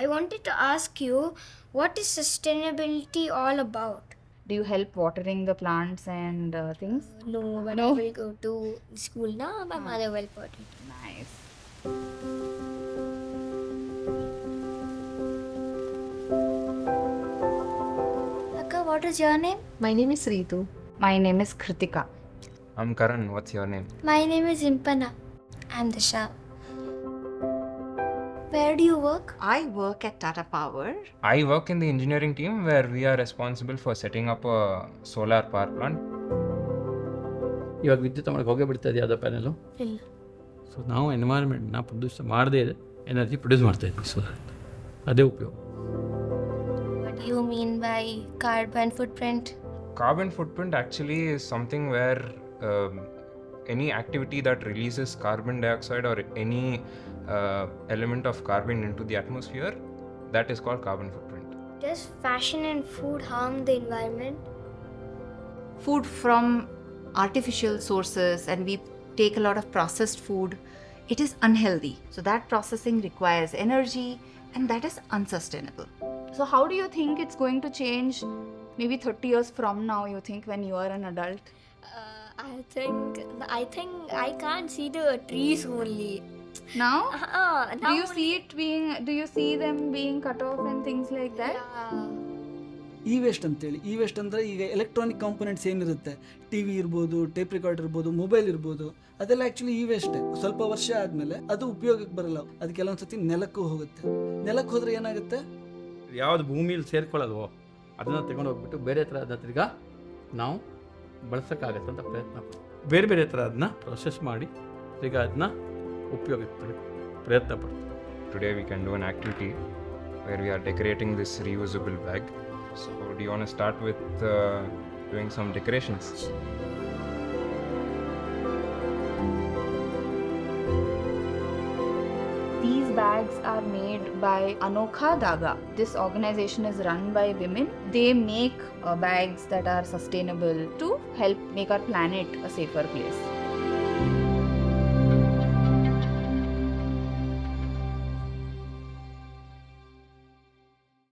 I wanted to ask you, what is sustainability all about? Do you help watering the plants and things? No, but I will go to school now. My mother will put it. Nice. Akka, what is your name? My name is Ritu. My name is Kritika. I'm Karan. What's your name? My name is Impana. I'm Disha. Where do you work? I work at Tata Power. I work in the engineering team where we are responsible for setting up a solar power plant. ಇವಾಗ ವಿದ್ಯುತ್ ಮಾಡಕ್ಕೆ ಹೋಗೇ ಬಿಡ್ತಾ ಇದೆಯಾ ಅದು ಪ್ಯಾನೆಲು? ಇಲ್ಲ. So ನಾವು ಎನ್ವೈರ್ಮೆಂಟ್ನ produce ಮಾಡದೇ ಎನರ್ಜಿ ಪ್ರೊಡ್ಯೂಸ್ ಮಾಡ್ತಾ ಇದ್ವಿ. ಸೊ ಅದೇ ಉಪಯೋಗ. What do you mean by carbon footprint? Carbon footprint actually is something where any activity that releases carbon dioxide or any element of carbon into the atmosphere, that is called carbon footprint. Does fashion and food harm the environment? Food from artificial sources, and we take a lot of processed food. It is unhealthy. So that processing requires energy, and that is unsustainable. So how do you think it's going to change maybe 30 years from now, you think, when you are an adult? I think I can't see the trees only. Now? Now Do you see them being cut off and things like that? E waste ಅಂತೇಳಿ. E waste ಅಂದರೆ ಈಗ electronic components ಏನಿರುತ್ತೆ, T V ಇರ್ಬೋದು, tape recorder ಇರ್ಬೋದು, mobile ಇರ್ಬೋದು, ಅದೆಲ್ಲ actually E ವೇಸ್ಟೇ. ಸ್ವಲ್ಪ ವರ್ಷ ಆದಮೇಲೆ ಅದು ಉಪಯೋಗಕ್ಕೆ ಬರಲ್ಲ. ಅದು ಕೆಲವೊಂದು ಸತಿ ನೆಲಕ್ಕೂ ಹೋಗುತ್ತೆ. ನೆಲಕ್ಕೆ ಹೋದರೆ ಏನಾಗುತ್ತೆ? ಯಾವುದು ಭೂಮಿಯಲ್ಲಿ ಸೇರ್ಕೊಳ್ಳಲ್ವೋ ಅದನ್ನು ತಗೊಂಡು ಹೋಗ್ಬಿಟ್ಟು ಬೇರೆ ಥರ ಅದನ್ನ ತಿರ್ಗಾ ನಾವು ಬಳಸೋಕ್ಕಾಗತ್ತೆ ಅಂತ ಪ್ರಯತ್ನ ಪಡ್ತೀವಿ. ಬೇರೆ ಬೇರೆ ಥರ ಅದನ್ನ ಪ್ರೊಸೆಸ್ ಮಾಡಿ ತಿರ್ಗಾ ಅದನ್ನ ಉಪಯೋಗಕ್ಕೆ ಪ್ರಯತ್ನ ಪಡ್ತೀವಿ. Today we can do an activity where we are decorating this reusable bag. So do you want to start with doing some decorations? These bags are made by Anokha Dhaga. This organization is run by women. They make bags that are sustainable to help make our planet a safer place.